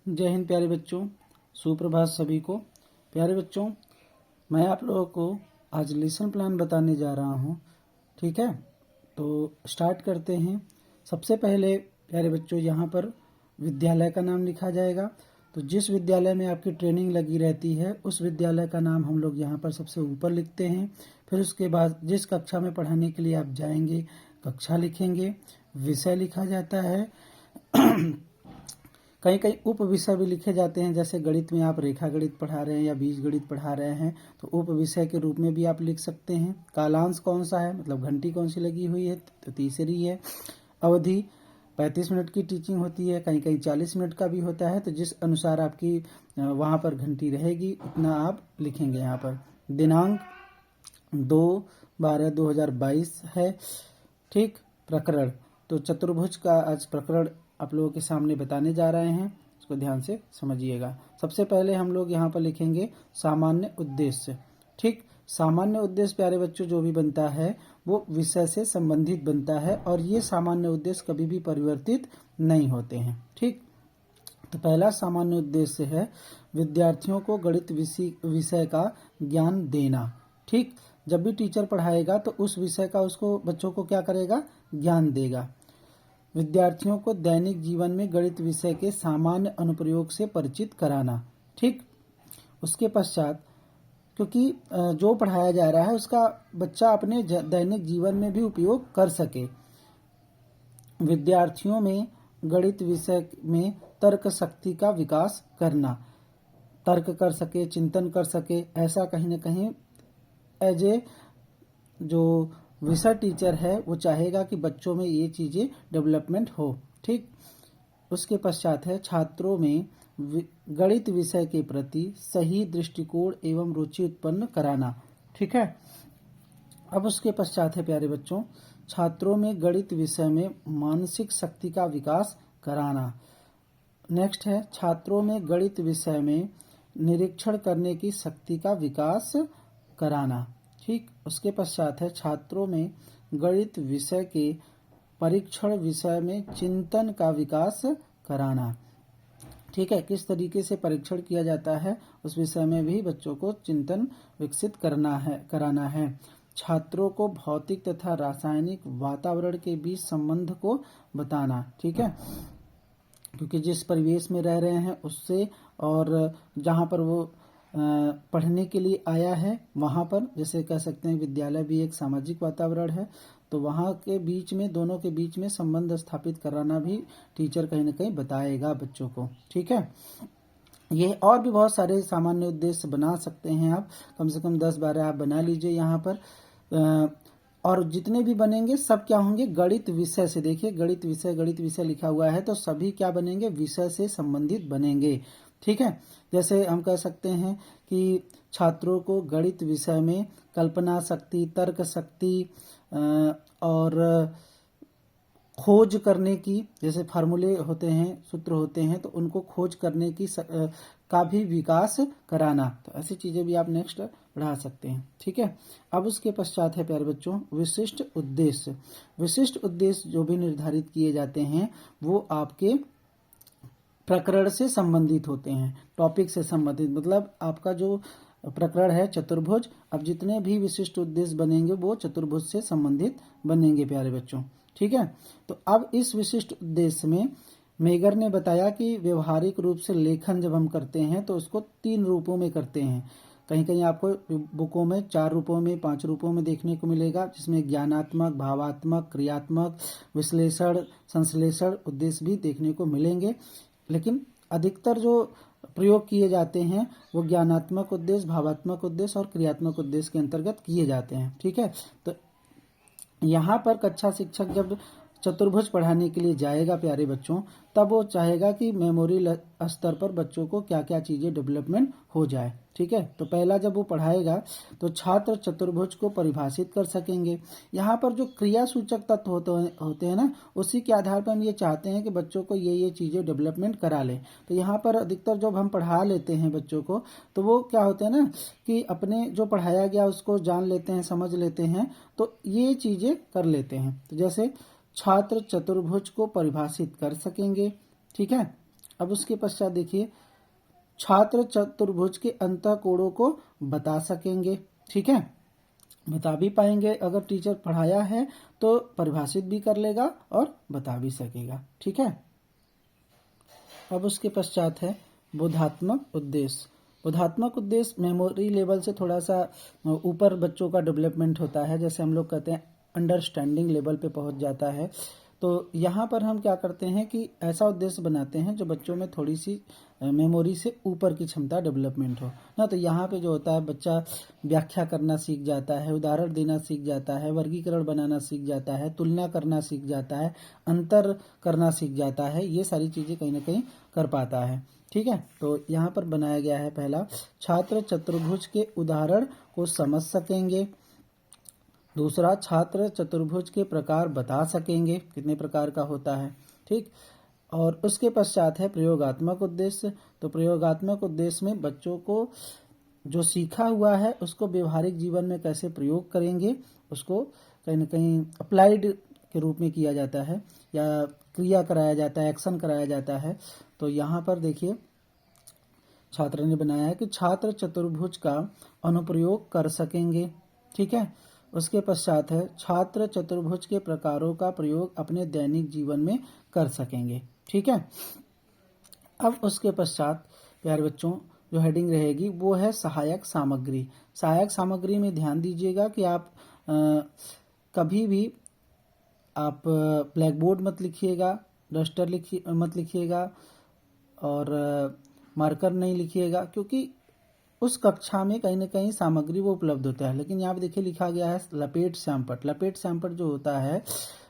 जय हिंद प्यारे बच्चों, सुप्रभात सभी को। प्यारे बच्चों, मैं आप लोगों को आज लेसन प्लान बताने जा रहा हूँ। ठीक है, तो स्टार्ट करते हैं। सबसे पहले प्यारे बच्चों, यहाँ पर विद्यालय का नाम लिखा जाएगा। तो जिस विद्यालय में आपकी ट्रेनिंग लगी रहती है उस विद्यालय का नाम हम लोग यहाँ पर सबसे ऊपर लिखते हैं। फिर उसके बाद जिस कक्षा में पढ़ाने के लिए आप जाएंगे कक्षा लिखेंगे, विषय लिखा जाता है। कई कई उप विषय भी लिखे जाते हैं, जैसे गणित में आप रेखा गणित पढ़ा रहे हैं या बीज गणित पढ़ा रहे हैं तो उप विषय के रूप में भी आप लिख सकते हैं। कालांश कौन सा है, मतलब घंटी कौन सी लगी हुई है, तो तीसरी है। अवधि 35 मिनट की टीचिंग होती है, कहीं कहीं 40 मिनट का भी होता है, तो जिस अनुसार आपकी वहाँ पर घंटी रहेगी उतना आप लिखेंगे। यहाँ पर दिनांक 2/12/2022 है। ठीक, प्रकरण तो चतुर्भुज का आज प्रकरण आप लोगों के सामने बताने जा रहे हैं, इसको ध्यान से समझिएगा। सबसे पहले हम लोग यहाँ पर लिखेंगे सामान्य उद्देश्य। ठीक, सामान्य उद्देश्य प्यारे बच्चों जो भी बनता है वो विषय से संबंधित बनता है और ये सामान्य उद्देश्य कभी भी परिवर्तित नहीं होते हैं। ठीक, तो पहला सामान्य उद्देश्य है विद्यार्थियों को गणित विषय का ज्ञान देना। ठीक, जब भी टीचर पढ़ाएगा तो उस विषय का उसको बच्चों को क्या करेगा, ज्ञान देगा। विद्यार्थियों को दैनिक जीवन में गणित विषय के सामान्य अनुप्रयोग से परिचित कराना। ठीक, उसके पश्चात क्योंकि जो पढ़ाया जा रहा है उसका बच्चा अपने दैनिक जीवन में भी उपयोग कर सके। विद्यार्थियों में गणित विषय में तर्क शक्ति का विकास करना, तर्क कर सके, चिंतन कर सके, ऐसा कहीं ना कहीं एज ए जो विषय टीचर है वो चाहेगा कि बच्चों में ये चीजें डेवलपमेंट हो। ठीक, उसके पश्चात है छात्रों में गणित विषय के प्रति सही दृष्टिकोण एवं रुचि उत्पन्न कराना। ठीक है, अब उसके पश्चात है प्यारे बच्चों छात्रों में गणित विषय में मानसिक शक्ति का विकास कराना। नेक्स्ट है छात्रों में गणित विषय में निरीक्षण करने की शक्ति का विकास कराना। ठीक, उसके पश्चात है छात्रों में गणित विषय के परीक्षण विषय में चिंतन का विकास कराना। ठीक है, किस तरीके से परीक्षण किया जाता है उस विषय में भी बच्चों को चिंतन विकसित कराना है। छात्रों को भौतिक तथा रासायनिक वातावरण के बीच संबंध को बताना। ठीक है, क्योंकि जिस परिवेश में रह रहे हैं उससे और जहाँ पर वो पढ़ने के लिए आया है वहाँ पर, जैसे कह सकते हैं विद्यालय भी एक सामाजिक वातावरण है, तो वहाँ के बीच में दोनों के बीच में संबंध स्थापित कराना भी टीचर कहीं ना कहीं बताएगा बच्चों को। ठीक है, ये और भी बहुत सारे सामान्य उद्देश्य बना सकते हैं आप, कम से कम 10-12 आप बना लीजिए यहाँ पर। और जितने भी बनेंगे सब क्या होंगे, गणित विषय से। देखिए गणित विषय लिखा हुआ है तो सभी क्या बनेंगे, विषय से संबंधित बनेंगे। ठीक है, जैसे हम कह सकते हैं कि छात्रों को गणित विषय में कल्पना शक्ति, तर्क शक्ति और खोज करने की, जैसे फार्मूले होते हैं, सूत्र होते हैं, तो उनको खोज करने की का भी विकास कराना। तो ऐसी चीजें भी आप नेक्स्ट पढ़ा सकते हैं। ठीक है, अब उसके पश्चात है प्यारे बच्चों विशिष्ट उद्देश्य। विशिष्ट उद्देश्य जो भी निर्धारित किए जाते हैं वो आपके प्रकरण से संबंधित होते हैं, टॉपिक से संबंधित। मतलब आपका जो प्रकरण है चतुर्भुज, अब जितने भी विशिष्ट उद्देश्य बनेंगे वो चतुर्भुज से संबंधित बनेंगे प्यारे बच्चों। ठीक है, तो अब इस विशिष्ट उद्देश्य में मेगर ने बताया कि व्यवहारिक रूप से लेखन जब हम करते हैं तो उसको 3 रूपों में करते हैं। कहीं कहीं आपको बुकों में 4 रूपों में, 5 रूपों में देखने को मिलेगा, जिसमें ज्ञानात्मक, भावात्मक, क्रियात्मक, विश्लेषण, संश्लेषण उद्देश्य भी देखने को मिलेंगे। लेकिन अधिकतर जो प्रयोग किए जाते हैं वो ज्ञानात्मक उद्देश्य, भावात्मक उद्देश्य और क्रियात्मक उद्देश्य के अंतर्गत किए जाते हैं। ठीक है, तो यहाँ पर कक्षा शिक्षक जब चतुर्भुज पढ़ाने के लिए जाएगा प्यारे बच्चों, तब वो चाहेगा कि मेमोरी स्तर पर बच्चों को क्या क्या चीजें डेवलपमेंट हो जाए। ठीक है, तो पहला जब वो पढ़ाएगा तो छात्र चतुर्भुज को परिभाषित कर सकेंगे। यहाँ पर जो क्रिया सूचक तत्व होते हैं ना, उसी के आधार पर हम ये चाहते हैं कि बच्चों को ये चीजें डेवलपमेंट करा लें। तो यहाँ पर अधिकतर जब हम पढ़ा लेते हैं बच्चों को तो वो क्या होते हैं ना कि अपने जो पढ़ाया गया उसको जान लेते हैं, समझ लेते हैं, तो ये चीजें कर लेते हैं। तो जैसे छात्र चतुर्भुज को परिभाषित कर सकेंगे। ठीक है, अब उसके पश्चात देखिए, छात्र चतुर्भुज के अंतःकोणों को बता सकेंगे। ठीक है, बता भी पाएंगे, अगर टीचर पढ़ाया है तो परिभाषित भी कर लेगा और बता भी सकेगा। ठीक है, अब उसके पश्चात है बोधात्मक उद्देश्य। बोधात्मक उद्देश्य मेमोरी लेवल से थोड़ा सा ऊपर बच्चों का डेवलपमेंट होता है, जैसे हम लोग कहते हैं अंडरस्टैंडिंग लेवल पे पहुंच जाता है। तो यहाँ पर हम क्या करते हैं कि ऐसा उद्देश्य बनाते हैं जो बच्चों में थोड़ी सी मेमोरी से ऊपर की क्षमता डेवलपमेंट हो ना। तो यहाँ पे जो होता है, बच्चा व्याख्या करना सीख जाता है, उदाहरण देना सीख जाता है, वर्गीकरण बनाना सीख जाता है, तुलना करना सीख जाता है, अंतर करना सीख जाता है, ये सारी चीज़ें कहीं ना कहीं कर पाता है। ठीक है, तो यहाँ पर बनाया गया है पहला, छात्र चतुर्भुज के उदाहरण को समझ सकेंगे। दूसरा, छात्र चतुर्भुज के प्रकार बता सकेंगे, कितने प्रकार का होता है। ठीक, और उसके पश्चात है प्रयोगात्मक उद्देश्य। तो प्रयोगात्मक उद्देश्य में बच्चों को जो सीखा हुआ है उसको व्यवहारिक जीवन में कैसे प्रयोग करेंगे, उसको कहीं ना कहीं अप्लाइड के रूप में किया जाता है या क्रिया कराया जाता है, एक्शन कराया जाता है। तो यहाँ पर देखिए, छात्र ने बनाया है कि छात्र चतुर्भुज का अनुप्रयोग कर सकेंगे। ठीक है, उसके पश्चात है छात्र चतुर्भुज के प्रकारों का प्रयोग अपने दैनिक जीवन में कर सकेंगे। ठीक है, अब उसके पश्चात प्यारे बच्चों जो हेडिंग रहेगी वो है सहायक सामग्री। सहायक सामग्री में ध्यान दीजिएगा कि आप कभी भी आप ब्लैक बोर्ड मत लिखिएगा, डस्टर मत लिखिएगा और मार्कर नहीं लिखिएगा, क्योंकि उस कक्षा में कहीं ना कहीं सामग्री वो उपलब्ध होता है। लेकिन यहाँ पे देखिए लिखा गया है लपेट श्यामपट। लपेट श्यामपट जो होता है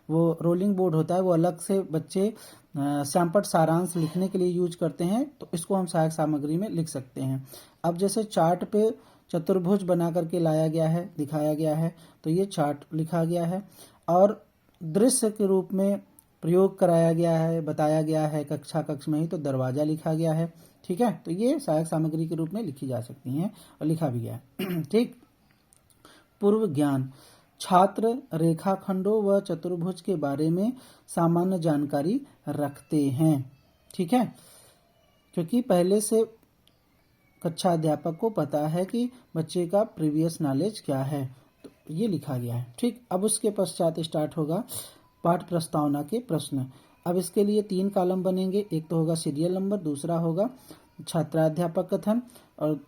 वो रोलिंग बोर्ड होता है, वो अलग से बच्चे श्यामपट सारांश लिखने के लिए यूज करते हैं, तो इसको हम सहायक सामग्री में लिख सकते हैं। अब जैसे चार्ट पे चतुर्भुज बना करके लाया गया है, दिखाया गया है, तो ये चार्ट लिखा गया है और दृश्य के रूप में प्रयोग कराया गया है, बताया गया है कक्ष में ही, तो दरवाजा लिखा गया है। ठीक है, तो ये सहायक सामग्री के रूप में लिखी जा सकती हैं और लिखा भी गया है। ठीक, पूर्व ज्ञान, छात्र रेखाखंडों व चतुर्भुज के बारे में सामान्य जानकारी रखते हैं। ठीक है, क्योंकि पहले से कक्षा अध्यापक को पता है कि बच्चे का प्रीवियस नॉलेज क्या है, तो ये लिखा गया है। ठीक, अब उसके पश्चात स्टार्ट होगा पाठ प्रस्तावना के प्रश्न। अब इसके लिए 3 कॉलम बनेंगे, एक तो होगा सीरियल नंबर, दूसरा होगा छात्राध्यापक कथन और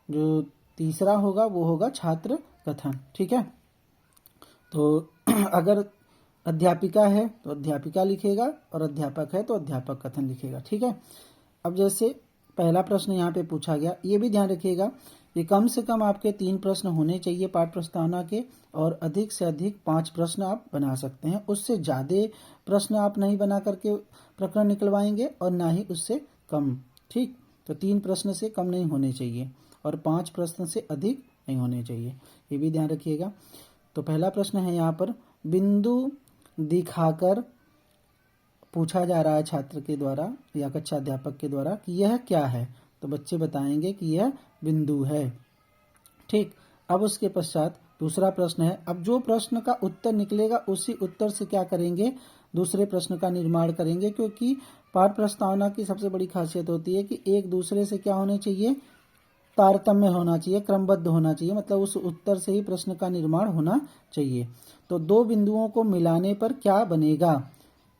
जो तीसरा होगा वो होगा छात्र कथन। ठीक है, तो अगर अध्यापिका है तो अध्यापिका लिखेगा और अध्यापक है तो अध्यापक कथन लिखेगा। ठीक है, अब जैसे पहला प्रश्न यहाँ पे पूछा गया, ये भी ध्यान रखिएगा कि कम से कम आपके 3 प्रश्न होने चाहिए पाठ प्रस्तावना के, और अधिक से अधिक 5 प्रश्न आप बना सकते हैं। उससे ज़्यादा प्रश्न आप नहीं बना करके प्रकरण निकलवाएंगे और ना ही उससे कम। ठीक, तो 3 प्रश्न से कम नहीं होने चाहिए और 5 प्रश्न से अधिक नहीं होने चाहिए, ये भी ध्यान रखिएगा। तो पहला प्रश्न है यहाँ पर, बिंदु दिखाकर पूछा जा रहा है छात्र के द्वारा या कक्षा अध्यापक के द्वारा कि यह क्या है, तो बच्चे बताएंगे कि यह बिंदु है। ठीक, अब उसके पश्चात दूसरा प्रश्न है, अब जो प्रश्न का उत्तर निकलेगा उसी उत्तर से क्या करेंगे, दूसरे प्रश्न का निर्माण करेंगे, क्योंकि पाठ प्रस्तावना की सबसे बड़ी खासियत होती है कि एक दूसरे से क्या होने चाहिए, तारतम्य होना चाहिए, क्रमबद्ध होना चाहिए, मतलब उस उत्तर से ही प्रश्न का निर्माण होना चाहिए। तो 2 बिंदुओं को मिलाने पर क्या बनेगा,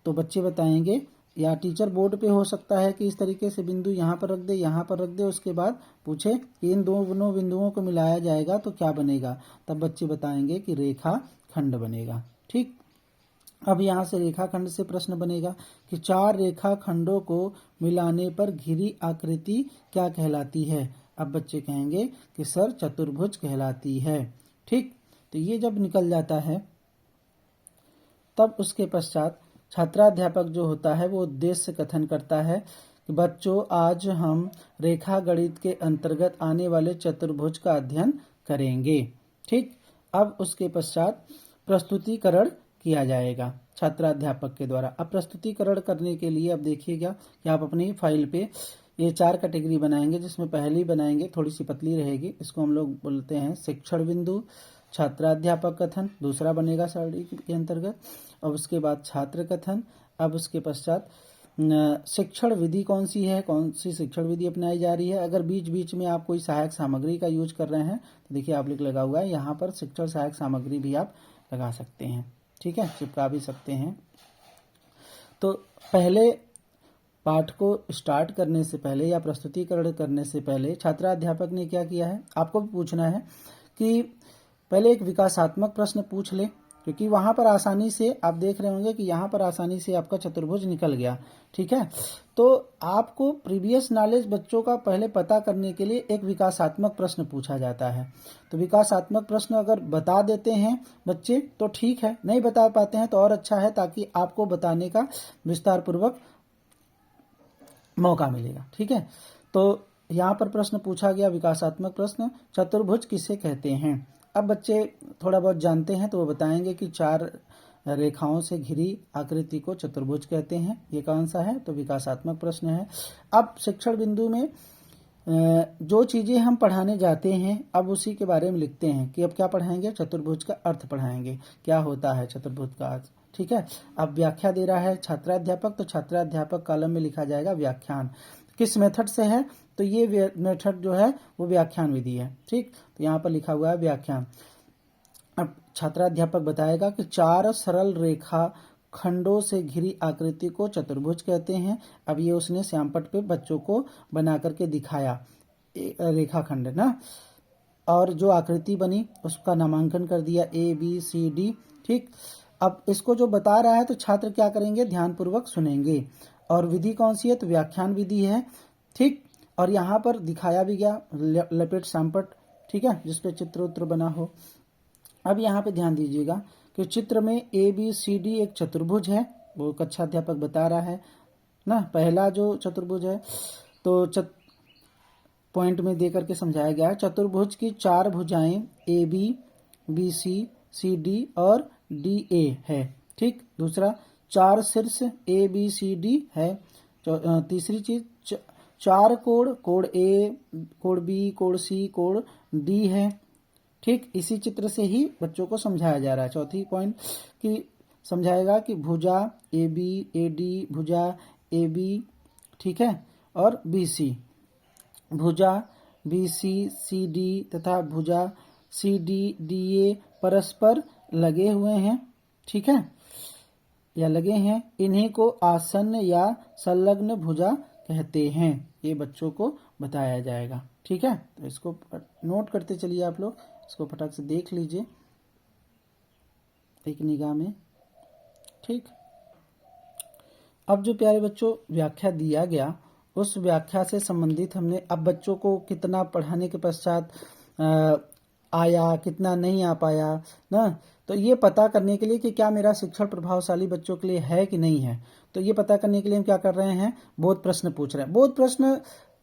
तो बच्चे बताएंगे, या टीचर बोर्ड पे हो सकता है कि इस तरीके से बिंदु यहाँ पर रख दे, यहाँ पर रख दे, उसके बाद पूछे कि इन दोनों बिंदुओं को मिलाया जाएगा तो क्या बनेगा, तब बच्चे बताएंगे कि रेखा खंड बनेगा। ठीक, अब यहाँ से रेखाखंड से प्रश्न बनेगा कि 4 रेखा खंडों को मिलाने पर घिरी आकृति क्या कहलाती है, अब बच्चे कहेंगे कि सर चतुर्भुज कहलाती है। ठीक, तो ये जब निकल जाता है तब उसके पश्चात छात्राध्यापक जो होता है वो उद्देश्य कथन करता है कि बच्चों आज हम रेखा गणित के अंतर्गत आने वाले चतुर्भुज का अध्ययन करेंगे। ठीक, अब उसके पश्चात प्रस्तुतिकरण किया जाएगा छात्राध्यापक के द्वारा। अब प्रस्तुतिकरण करने के लिए अब देखिएगा कि आप अपनी फाइल पे ये 4 कैटेगरी बनाएंगे, जिसमें पहली बनाएंगे थोड़ी सी पतली रहेगी, इसको हम लोग बोलते हैं शिक्षण बिंदु, छात्राध्यापक कथन, दूसरा बनेगा सारणी के अंतर्गत, और उसके बाद छात्र कथन, अब उसके पश्चात शिक्षण विधि कौन सी है, कौन सी शिक्षण विधि अपनाई जा रही है। अगर बीच बीच में आप कोई सहायक सामग्री का यूज कर रहे हैं तो देखिए आप लिख लगा हुआ है, यहाँ पर शिक्षण सहायक सामग्री भी आप लगा सकते हैं, ठीक है, चिपका भी सकते हैं। तो पहले पाठ को स्टार्ट करने से पहले या प्रस्तुतिकरण करने से पहले छात्राध्यापक ने क्या किया है, आपको भी पूछना है कि पहले एक विकासात्मक प्रश्न पूछ ले, क्योंकि वहां पर आसानी से आप देख रहे होंगे कि यहाँ पर आसानी से आपका चतुर्भुज निकल गया, ठीक है। तो आपको प्रीवियस नॉलेज बच्चों का पहले पता करने के लिए एक विकासात्मक प्रश्न पूछा जाता है। तो विकासात्मक प्रश्न अगर बता देते हैं बच्चे तो ठीक है, नहीं बता पाते हैं तो और अच्छा है, ताकि आपको बताने का विस्तार पूर्वक मौका मिलेगा, ठीक है। तो यहाँ पर प्रश्न पूछा गया विकासात्मक प्रश्न, चतुर्भुज किसे कहते हैं। अब बच्चे थोड़ा बहुत जानते हैं तो वो बताएंगे कि 4 रेखाओं से घिरी आकृति को चतुर्भुज कहते हैं। ये कौन सा है, तो विकासात्मक प्रश्न है। अब शिक्षण बिंदु में जो चीजें हम पढ़ाने जाते हैं अब उसी के बारे में लिखते हैं कि अब क्या पढ़ाएंगे, चतुर्भुज का अर्थ पढ़ाएंगे, क्या होता है चतुर्भुज का अर्थ, ठीक है। अब व्याख्या दे रहा है छात्राध्यापक, तो छात्राध्यापक कॉलम में लिखा जाएगा व्याख्यान। किस मेथड से है, तो ये मेथड जो है वो व्याख्यान विधि है, ठीक। तो यहाँ पर लिखा हुआ है व्याख्यान। अब छात्राध्यापक बताएगा कि 4 सरल रेखा खंडों से घिरी आकृति को चतुर्भुज कहते हैं। अब ये उसने श्यामपट्ट पे बच्चों को बना करके दिखाया, रेखाखंड ना, और जो आकृति बनी उसका नामांकन कर दिया ABCD, ठीक। अब इसको जो बता रहा है तो छात्र क्या करेंगे, ध्यानपूर्वक सुनेंगे। और विधि कौन सी है, तो व्याख्यान विधि है, ठीक। और यहाँ पर दिखाया भी गया लपेट श्यामपट्ट, ठीक है, जिसपे चित्र उत्र बना हो। अब यहाँ पे ध्यान दीजिएगा कि चित्र में ABCD एक चतुर्भुज है, वो कक्षाध्यापक बता रहा है ना, पहला जो चतुर्भुज है। तो पॉइंट में दे करके समझाया गया है, चतुर्भुज की 4 भुजाएं AB, BC, CD और DA है, ठीक। दूसरा 4 शीर्ष ABCD है। तीसरी चीज 4 कोण A, कोण B, कोण C, कोण D है, ठीक। इसी चित्र से ही बच्चों को समझाया जा रहा है। चौथी पॉइंट की समझाएगा कि भुजा AB, AD, भुजा AB, ठीक है, और BC, भुजा BC, CD तथा भुजा CD, DA परस्पर लगे हुए हैं, ठीक है, या लगे हैं। इन्हीं को आसन्न या संलग्न भुजा कहते हैं। ये बच्चों को बताया जाएगा, ठीक है। तो इसको नोट करते चलिए आप लोग, इसको फटाक से देख लीजिए एक निगाह में, ठीक। अब जो प्यारे बच्चों व्याख्या दिया गया, उस व्याख्या से संबंधित हमने अब बच्चों को कितना पढ़ाने के पश्चात आया, कितना नहीं आ पाया ना, तो ये पता करने के लिए कि क्या मेरा शिक्षण प्रभावशाली बच्चों के लिए है कि नहीं है, तो ये पता करने के लिए हम क्या कर रहे हैं, बोध प्रश्न पूछ रहे हैं। बोध प्रश्न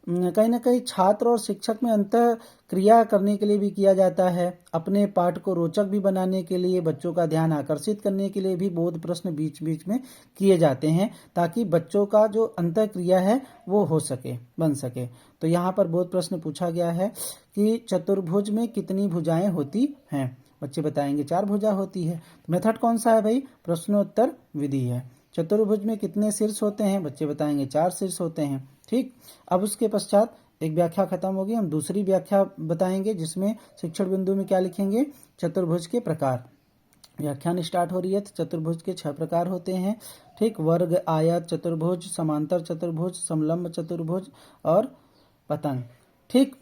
कहीं ना कहीं छात्र और शिक्षक में अंतर क्रिया करने के लिए भी किया जाता है, अपने पाठ को रोचक भी बनाने के लिए, बच्चों का ध्यान आकर्षित करने के लिए भी बोध प्रश्न बीच बीच में किए जाते हैं, ताकि बच्चों का जो अंतर क्रिया है वो हो सके, बन सके। तो यहाँ पर बोध प्रश्न पूछा गया है कि चतुर्भुज में कितनी भुजाएं होती हैं, बच्चे बताएंगे 4 भुजा होती है। मेथड कौन सा है भाई, प्रश्नोत्तर विधि है। चतुर्भुज में कितने शीर्ष होते हैं, बच्चे बताएंगे 4 शीर्ष होते हैं, ठीक। अब उसके पश्चात एक व्याख्या खत्म होगी, हम दूसरी व्याख्या बताएंगे जिसमें शिक्षण बिंदु में क्या लिखेंगे, चतुर्भुज के प्रकार। व्याख्यान स्टार्ट हो रही है। तो चतुर्भुज के 6 प्रकार होते हैं, ठीक। वर्ग, आयत चतुर्भुज, समांतर चतुर्भुज, समलंब चतुर्भुज और पतंग, ठीक।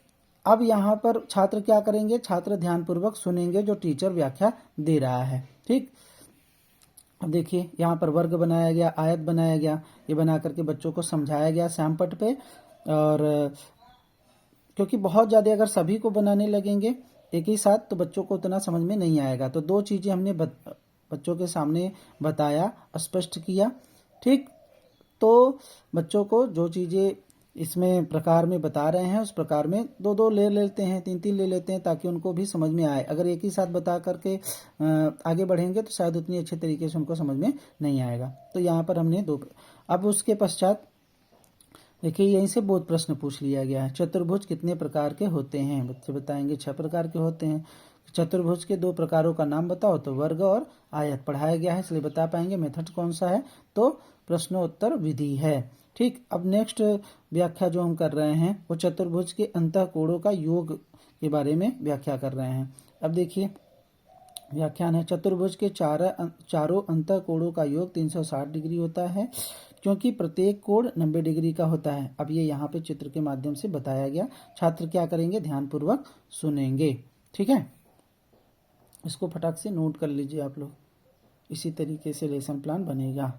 अब यहाँ पर छात्र क्या करेंगे, छात्र ध्यानपूर्वक सुनेंगे जो टीचर व्याख्या दे रहा है, ठीक। अब देखिए यहाँ पर वर्ग बनाया गया, आयत बनाया गया, ये बना करके बच्चों को समझाया गया श्यामपट्ट पे। और क्योंकि बहुत ज़्यादा अगर सभी को बनाने लगेंगे एक ही साथ तो बच्चों को उतना समझ में नहीं आएगा, तो 2 चीज़ें हमने बच्चों के सामने बताया, स्पष्ट किया, ठीक। तो बच्चों को जो चीज़ें इसमें प्रकार में बता रहे हैं उस प्रकार में 2-2 ले लेते हैं, 3-3 ले लेते हैं, ताकि उनको भी समझ में आए। अगर एक ही साथ बता करके आगे बढ़ेंगे तो शायद उतनी अच्छे तरीके से उनको समझ में नहीं आएगा। तो यहाँ पर हमने 2। अब उसके पश्चात देखिए यहीं से बोध प्रश्न पूछ लिया गया है, चतुर्भुज कितने प्रकार के होते हैं, बच्चे बताएंगे 6 प्रकार के होते हैं। चतुर्भुज के 2 प्रकारों का नाम बताओ, तो वर्ग और आयत पढ़ाया गया है इसलिए बता पाएंगे। मेथड कौन सा है, तो प्रश्नोत्तर विधि है। ठीक, अब नेक्स्ट व्याख्या जो हम कर रहे हैं वो चतुर्भुज के अंतःकोणों का योग के बारे में व्याख्या कर रहे हैं। अब देखिए व्याख्यान है, चतुर्भुज के चारों अंतःकोणों का योग 360 डिग्री होता है, क्योंकि प्रत्येक कोण 90 डिग्री का होता है। अब ये यहाँ पे चित्र के माध्यम से बताया गया, छात्र क्या करेंगे, ध्यानपूर्वक सुनेंगे। ठीक है, इसको फटाक से नोट कर लीजिए आप लोग, इसी तरीके से लेसन प्लान बनेगा।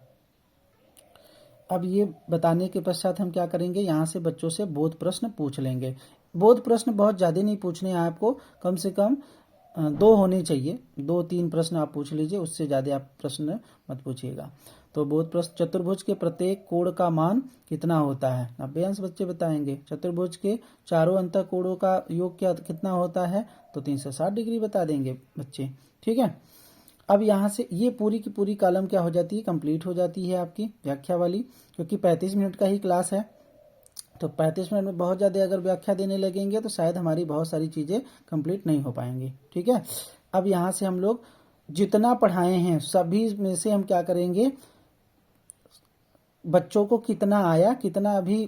अब ये बताने के पश्चात हम क्या करेंगे, यहाँ से बच्चों से बोध प्रश्न पूछ लेंगे। बोध प्रश्न बहुत ज़्यादा नहीं पूछने हैं आपको, कम से कम 2 होने चाहिए, 2-3 प्रश्न आप पूछ लीजिए, उससे ज़्यादा आप प्रश्न मत पूछिएगा। तो बोध प्रश्न, चतुर्भुज के प्रत्येक कोण का मान कितना होता है, 90 अंश बच्चे बताएंगे। चतुर्भुज के चारों अंतःकोणों का योग कितना होता है, तो 360 डिग्री बता देंगे बच्चे। ठीक है, अब यहाँ से ये पूरी की पूरी कॉलम क्या हो जाती है, कंप्लीट हो जाती है आपकी व्याख्या वाली, क्योंकि 35 मिनट का ही क्लास है। तो 35 मिनट में बहुत ज़्यादा अगर व्याख्या देने लगेंगे तो शायद हमारी बहुत सारी चीज़ें कंप्लीट नहीं हो पाएंगी। ठीक है, अब यहाँ से हम लोग जितना पढ़ाए हैं सभी में से हम क्या करेंगे, बच्चों को कितना आया, कितना अभी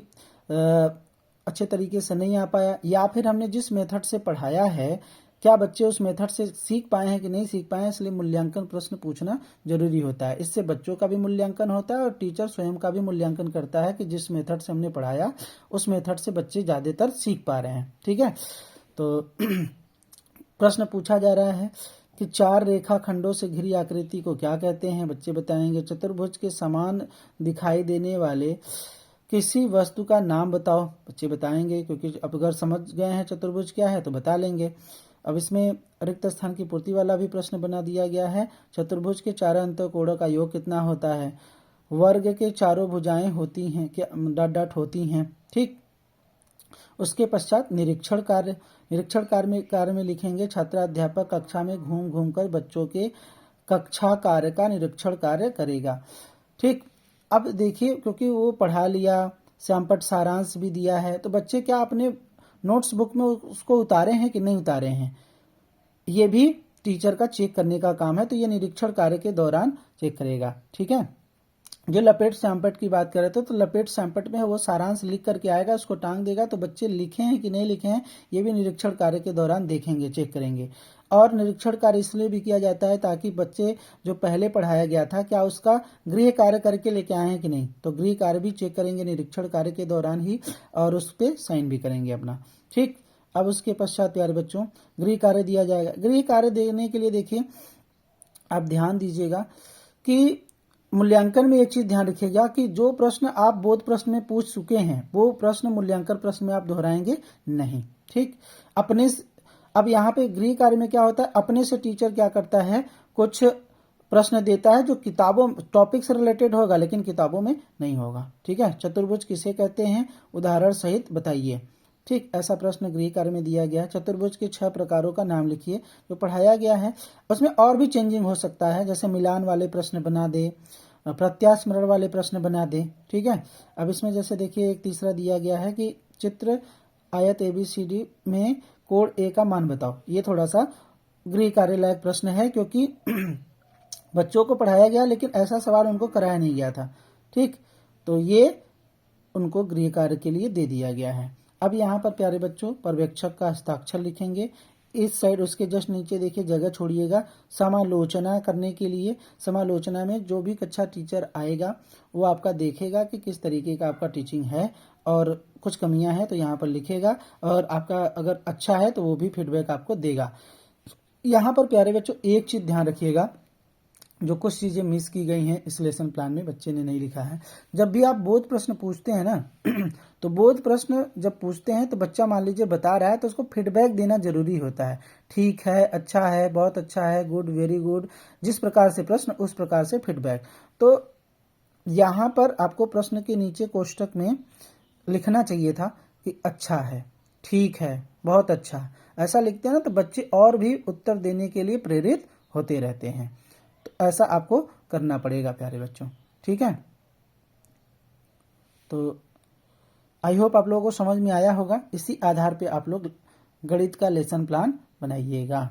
अच्छे तरीके से नहीं आ पाया, या फिर हमने जिस मेथड से पढ़ाया है क्या बच्चे उस मेथड से सीख पाए हैं कि नहीं सीख पाए हैं, इसलिए मूल्यांकन प्रश्न पूछना जरूरी होता है। इससे बच्चों का भी मूल्यांकन होता है और टीचर स्वयं का भी मूल्यांकन करता है कि जिस मेथड से हमने पढ़ाया उस मेथड से बच्चे ज़्यादातर सीख पा रहे हैं। ठीक है, तो प्रश्न पूछा जा रहा है कि 4 रेखाखंडों से घिरी आकृति को क्या कहते हैं, बच्चे बताएंगे। चतुर्भुज के समान दिखाई देने वाले किसी वस्तु का नाम बताओ, बच्चे बताएंगे, क्योंकि अब अगर समझ गए हैं चतुर्भुज क्या है तो बता लेंगे। अब इसमें रिक्त स्थान की पूर्ति वाला भी प्रश्न बना दिया गया है। चतुर्भुज के चारों अंतःकोणों का योग कितना होता है, वर्ग के चारों भुजाएं होती हैं क्या, डॉट डॉट होती हैं। ठीक, उसके पश्चात निरीक्षण कार्य में लिखेंगे, छात्राध्यापक कक्षा में घूम घूम कर बच्चों के कक्षा कार्य का निरीक्षण कार्य करेगा। ठीक, अब देखिए क्योंकि वो पढ़ा लिया, श्यामपट्ट सारांश भी दिया है, तो बच्चे क्या अपने नोट्स बुक में उसको उतारे हैं कि नहीं उतारे हैं, ये भी टीचर का चेक करने का काम है। तो ये निरीक्षण कार्य के दौरान चेक करेगा। ठीक है, जो लपेट श्यामपट्ट की बात कर रहे थे तो लपेट श्यामपट्ट में वो सारांश लिख करके आएगा, उसको टांग देगा, तो बच्चे लिखे हैं कि नहीं लिखे हैं ये भी निरीक्षण कार्य के दौरान देखेंगे, चेक करेंगे। और निरीक्षण कार्य इसलिए भी किया जाता है ताकि बच्चे जो पहले पढ़ाया गया था क्या उसका गृह कार्य करके लेके आए हैं कि नहीं, तो गृह कार्य भी चेक करेंगे निरीक्षण कार्य के दौरान ही, और उस पर साइन भी करेंगे अपना। ठीक, अब उसके पश्चात प्यारे बच्चों गृह कार्य दिया जाएगा। गृह कार्य देने के लिए देखिए आप ध्यान दीजिएगा कि मूल्यांकन में एक चीज ध्यान रखिएगा कि जो प्रश्न आप बोध प्रश्न में पूछ चुके हैं वो प्रश्न मूल्यांकन प्रश्न में आप दोहराएंगे नहीं। ठीक, अपने अब यहाँ पे गृह कार्य में क्या होता है, अपने से टीचर क्या करता है, कुछ प्रश्न देता है जो किताबों टॉपिक से रिलेटेड होगा लेकिन किताबों में नहीं होगा। ठीक है, चतुर्भुज किसे कहते हैं, उदाहरण सहित बताइए। ठीक, ऐसा प्रश्न गृह कार्य में दिया गया है। चतुर्भुज के 6 प्रकारों का नाम लिखिए जो पढ़ाया गया है। उसमें और भी चेंजिंग हो सकता है, जैसे मिलान वाले प्रश्न बना दे, प्रत्यास्मरण वाले प्रश्न बना दे। ठीक है, अब इसमें जैसे देखिए एक तीसरा दिया गया है कि चित्र आयत ABCD में कोण A का मान बताओ। ये थोड़ा सा गृह कार्य लायक प्रश्न है क्योंकि बच्चों को पढ़ाया गया लेकिन ऐसा सवाल उनको कराया नहीं गया था। ठीक, तो ये उनको गृह कार्य के लिए दे दिया गया है। अब यहाँ पर प्यारे बच्चों पर्यवेक्षक का हस्ताक्षर लिखेंगे। इस साइड उसके जस्ट नीचे देखिए जगह छोड़िएगा समालोचना करने के लिए। समालोचना में जो भी कक्षा टीचर आएगा वो आपका देखेगा कि किस तरीके का आपका टीचिंग है और कुछ कमियां हैं तो यहाँ पर लिखेगा, और आपका अगर अच्छा है तो वो भी फीडबैक आपको देगा। यहाँ पर प्यारे बच्चों एक चीज ध्यान रखिएगा, जो कुछ चीजें मिस की गई हैं इस लेसन प्लान में बच्चे ने नहीं लिखा है। जब भी आप बोध प्रश्न पूछते हैं ना तो बोध प्रश्न जब पूछते हैं तो बच्चा मान लीजिए बता रहा है तो उसको फीडबैक देना जरूरी होता है। ठीक है, अच्छा है, बहुत अच्छा है, गुड, वेरी गुड, जिस प्रकार से प्रश्न उस प्रकार से फीडबैक। तो यहाँ पर आपको प्रश्न के नीचे कोष्टक में लिखना चाहिए था कि अच्छा है, ठीक है, बहुत अच्छा। ऐसा लिखते हैं ना तो बच्चे और भी उत्तर देने के लिए प्रेरित होते रहते हैं। तो ऐसा आपको करना पड़ेगा प्यारे बच्चों। ठीक है, तो आई होप आप लोगों को समझ में आया होगा। इसी आधार पे आप लोग गणित का लेसन प्लान बनाइएगा।